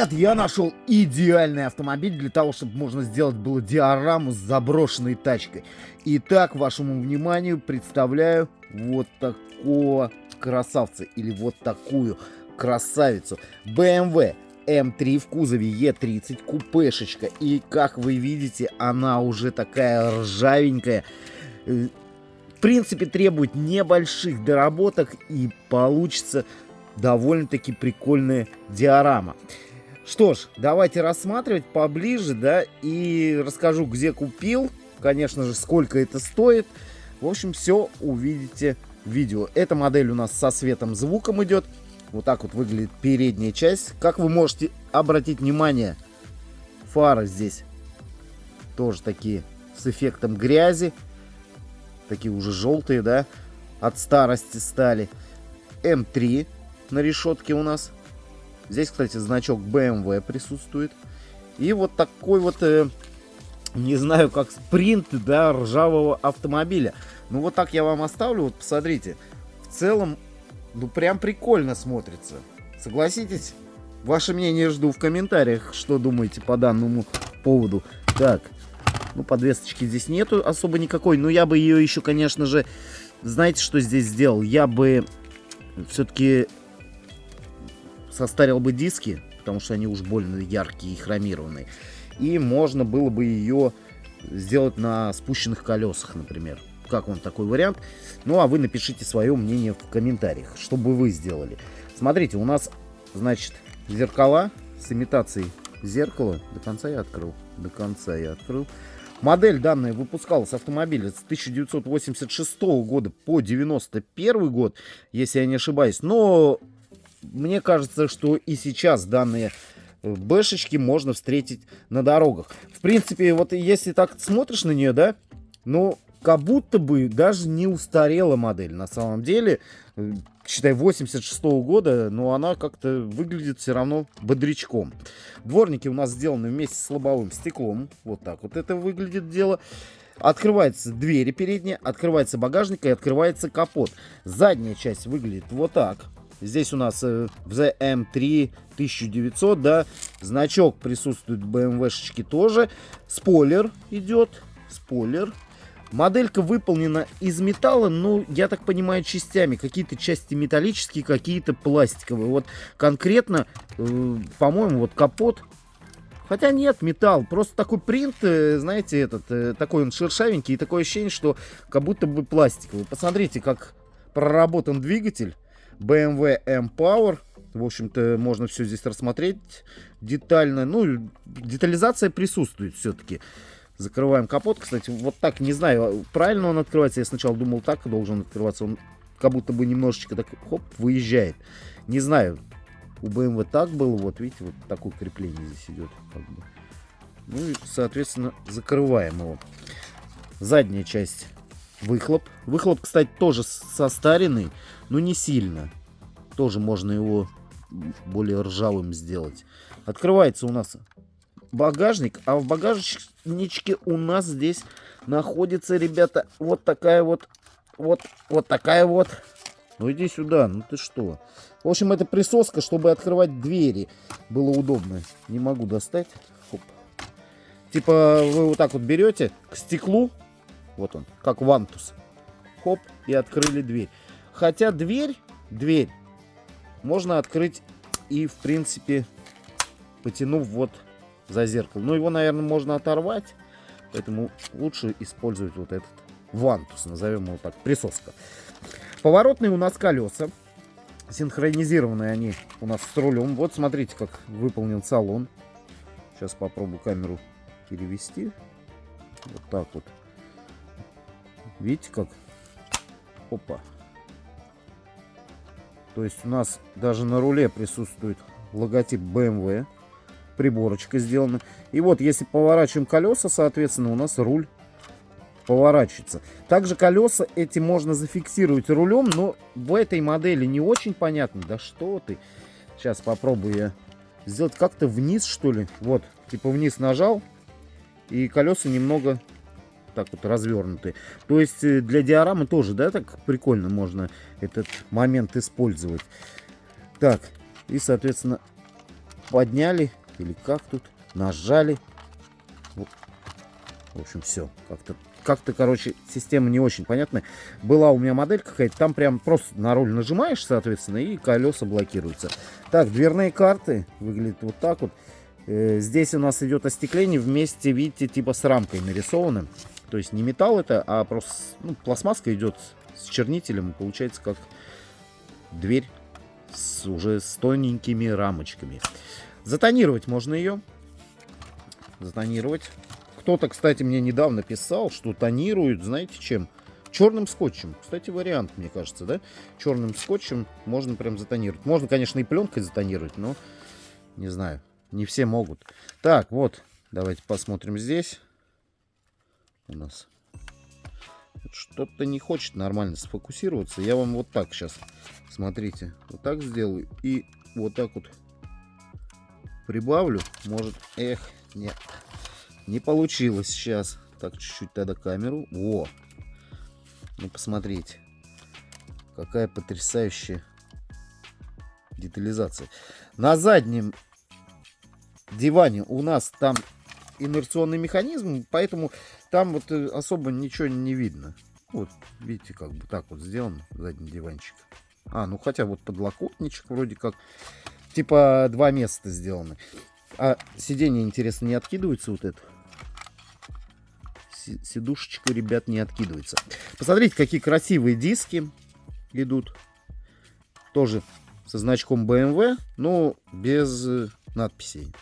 Ребят, я нашел идеальный автомобиль для того, чтобы можно сделать было диораму с заброшенной тачкой. Итак, вашему вниманию представляю вот такого красавца или вот такую красавицу. BMW M3 в кузове E30, купешечка. И как вы видите, она уже такая ржавенькая. В принципе, требует небольших доработок и получится довольно-таки прикольная диорама. Что ж, давайте рассматривать поближе, да, и расскажу, где купил, конечно же, сколько это стоит. В общем, все увидите в видео. Эта модель у нас со светом, звуком идет. Вот так вот выглядит передняя часть. Как вы можете обратить внимание, фары здесь тоже такие с эффектом грязи. Такие уже желтые, да, от старости стали. М3 на решетке у нас. Здесь, кстати, значок BMW присутствует. И вот такой вот, не знаю, как принт, да, ржавого автомобиля. Ну, вот так я вам оставлю. Вот посмотрите. В целом, ну, прям прикольно смотрится. Согласитесь? Ваше мнение жду в комментариях, что думаете по данному поводу. Так, ну, подвесочки здесь нету особо никакой. Но я бы ее еще, конечно же, знаете, что здесь сделал? Я бы все-таки состарил бы диски, потому что они уж больно яркие и хромированные. И можно было бы ее сделать на спущенных колесах, например. Как вам такой вариант? Ну, а вы напишите свое мнение в комментариях, что бы вы сделали. Смотрите, у нас, значит, зеркала с имитацией зеркала. До конца я открыл. До конца я открыл. Модель данная выпускалась автомобиля с 1986 года по 91 год, если я не ошибаюсь. Но мне кажется, что и сейчас данные бэшечки можно встретить на дорогах. В принципе, вот если так смотришь на нее, да, ну, как будто бы даже не устарела модель. На самом деле, считай, 86 года, но она как-то выглядит все равно бодрячком. Дворники у нас сделаны вместе с лобовым стеклом. Вот так вот это выглядит дело. Открываются двери передние, открывается багажник и открывается капот. Задняя часть выглядит вот так. Здесь у нас в M3 1900, да, значок присутствует BMW-шечки тоже. Спойлер идет, спойлер. Моделька выполнена из металла, но, я так понимаю, частями. Какие-то части металлические, какие-то пластиковые. Вот конкретно, по-моему, вот капот. Хотя нет, металл. Просто такой принт, знаете, этот, такой он шершавенький. И такое ощущение, что как будто бы пластиковый. Посмотрите, как проработан двигатель. BMW M-Power. В общем-то, можно все здесь рассмотреть детально. Ну, детализация присутствует все-таки. Закрываем капот. Кстати, вот так, не знаю, правильно он открывается. Я сначала думал, так должен открываться. Он как будто бы немножечко так, хоп, выезжает. Не знаю, у BMW так было. Вот, видите, вот такое крепление здесь идет. Как бы. Ну и, соответственно, закрываем его. Задняя часть. Выхлоп. Выхлоп, кстати, тоже состаренный, но не сильно. Тоже можно его более ржавым сделать. Открывается у нас багажник, а в багажничке у нас здесь находится, ребята, вот такая вот, вот такая вот. Ну иди сюда, ну ты что? В общем, это присоска, чтобы открывать двери было удобно. Не могу достать. Хоп. Типа вы вот так вот берете к стеклу. Вот он, как вантус. Хоп, и открыли дверь. Хотя дверь можно открыть и, в принципе, потянув вот за зеркало. Но его, наверное, можно оторвать. Поэтому лучше использовать вот этот вантус. Назовем его так, присоска. Поворотные у нас колеса. Синхронизированные они у нас с рулем. Вот смотрите, как выполнен салон. Сейчас попробую камеру перевести. Вот так вот. Видите как? Опа. То есть у нас даже на руле присутствует логотип BMW. Приборочка сделана. И вот если поворачиваем колеса, соответственно, у нас руль поворачивается. Также колеса эти можно зафиксировать рулем, но в этой модели не очень понятно. Да что ты? Сейчас попробую я сделать как-то вниз, что ли. Вот, типа вниз нажал, и колеса немного так вот развернутые. То есть для диорамы тоже, да, так прикольно можно этот момент использовать. Так, и, соответственно, подняли, или как тут, нажали. В общем, все. Как-то, короче, система не очень понятная. Была у меня модель какая-то, там прям просто на руль нажимаешь, соответственно, и колеса блокируются. Так, дверные карты выглядят вот так вот. Здесь у нас идет остекление вместе, видите, типа с рамкой нарисовано. То есть не металл это, а просто пластмасска идет с чернителем. Получается как дверь уже с тоненькими рамочками. Затонировать можно ее. Затонировать. Кто-то, кстати, мне недавно писал, что тонируют, знаете чем? Черным скотчем. Кстати, вариант, мне кажется, да? Черным скотчем можно прям затонировать. Можно, конечно, и пленкой затонировать, но не знаю. Не все могут. Так, вот. Давайте посмотрим здесь. У нас что-то не хочет нормально сфокусироваться. Я вам вот так сейчас, смотрите, вот так сделаю. И вот так вот прибавлю. Может, нет. Не получилось сейчас. Так, чуть-чуть тогда камеру. Во! Ну, посмотрите. Какая потрясающая детализация. На заднем диване у нас там инерционный механизм, поэтому там вот особо ничего не видно. Вот, видите, как бы так вот сделан задний диванчик. Ну хотя вот подлокотничек вроде как. Типа 2 места сделаны. А сиденье, интересно, не откидывается вот это? Сидушечка, ребят, не откидывается. Посмотрите, какие красивые диски идут. Тоже со значком BMW, но без надписей.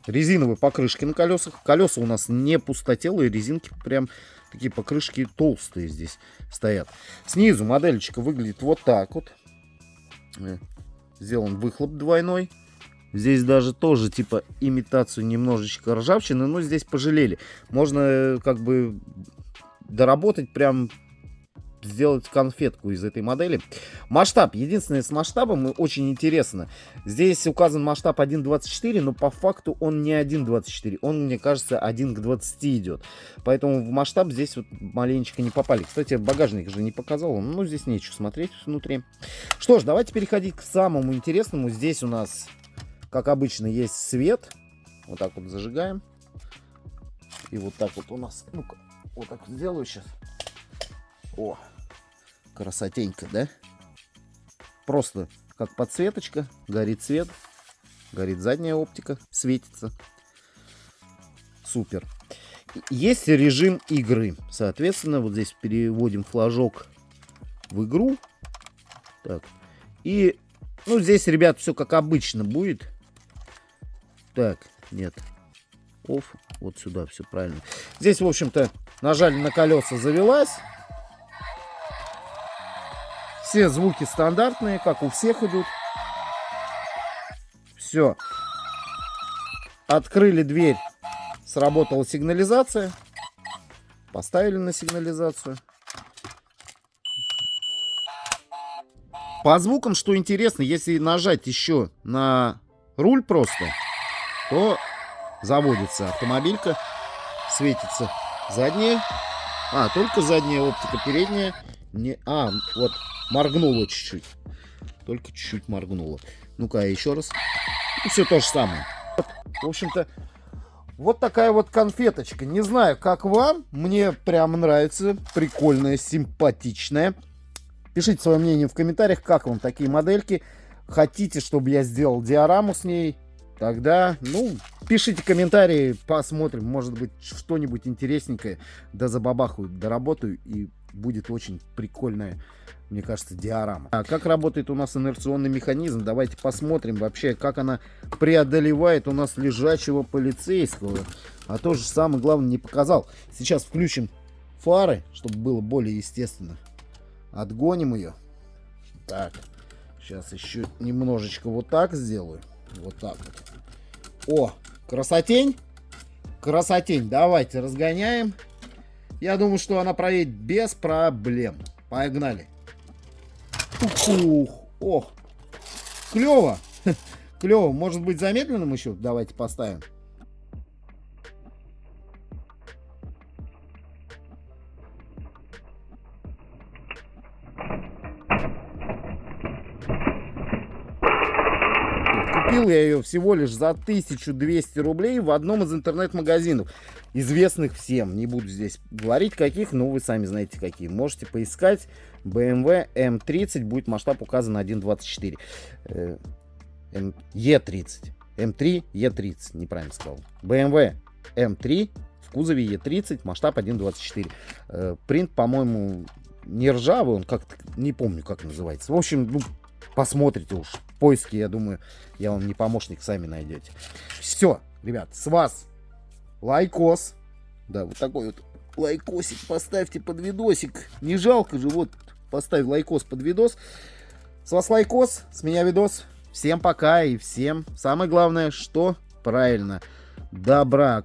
Резиновые покрышки на колесах. Колеса у нас не пустотелые, резинки прям такие покрышки толстые здесь стоят. Снизу модельчика выглядит вот так вот. Сделан выхлоп двойной. Здесь даже тоже типа имитацию немножечко ржавчины, но здесь пожалели. Можно как бы доработать, прям сделать конфетку из этой модели. Масштаб. Единственное, с масштабом очень интересно. Здесь указан масштаб 1.24, но по факту он не 1.24. Он, мне кажется, 1 к 20 идет. Поэтому в масштаб здесь вот маленечко не попали. Кстати, багажник же не показал. Ну, здесь нечего смотреть внутри. Что ж, давайте переходить к самому интересному. Здесь у нас, как обычно, есть свет. Вот так вот зажигаем. И вот так вот у нас... Ну-ка, вот так вот сделаю сейчас. О, красотенько, да? Просто как подсветочка. Горит свет. Горит задняя оптика. Светится. Супер. Есть режим игры. Соответственно, вот здесь переводим флажок в игру. Так. И, ну, здесь, ребят, все как обычно будет. Так, нет. Off. Вот сюда все правильно. Здесь, в общем-то, нажали на колеса, завелась. Все звуки стандартные, как у всех идут. Все. Открыли дверь. Сработала сигнализация. Поставили на сигнализацию. По звукам, что интересно, если нажать еще на руль просто, то заводится автомобилька. Светится задняя. Только задняя оптика, передняя. Не... вот. Моргнула чуть-чуть. Только чуть-чуть моргнула. Ну-ка, еще раз. И все то же самое. В общем-то, вот такая вот конфеточка. Не знаю, как вам. Мне прям нравится. Прикольная, симпатичная. Пишите свое мнение в комментариях, как вам такие модельки. Хотите, чтобы я сделал диораму с ней? Тогда, ну, пишите комментарии, посмотрим. Может быть, что-нибудь интересненькое. Да забабахаю, доработаю. И будет очень прикольная, мне кажется, диорама. А как работает у нас инерционный механизм? Давайте посмотрим вообще, как она преодолевает у нас лежачего полицейского. А то же самое, главное, не показал. Сейчас включим фары, чтобы было более естественно. Отгоним ее. Так, сейчас еще немножечко вот так сделаю. Вот так вот. О, красотень. Красотень. Давайте разгоняем. Я думаю, что она проедет без проблем. Погнали. Ох, клево. Клево. Может быть, замедленным еще? Давайте поставим. Купил я ее всего лишь за 1200 рублей в одном из интернет-магазинов, известных всем. Не буду здесь говорить каких, но вы сами знаете какие. Можете поискать. BMW M30, будет масштаб указан 1.24. E30. M3 E30, неправильно сказал. BMW M3 в кузове E30, масштаб 1.24. Принт, по-моему, не ржавый, он как-то, не помню, как называется. В общем, ну, посмотрите уж. В поиске, я думаю, я вам не помощник, сами найдете. Все, ребят, с вас лайкос. Да, вот такой вот лайкосик поставьте под видосик. Не жалко же, вот, поставь лайкос под видос. С вас лайкос, с меня видос. Всем пока и всем, самое главное, что правильно, добра.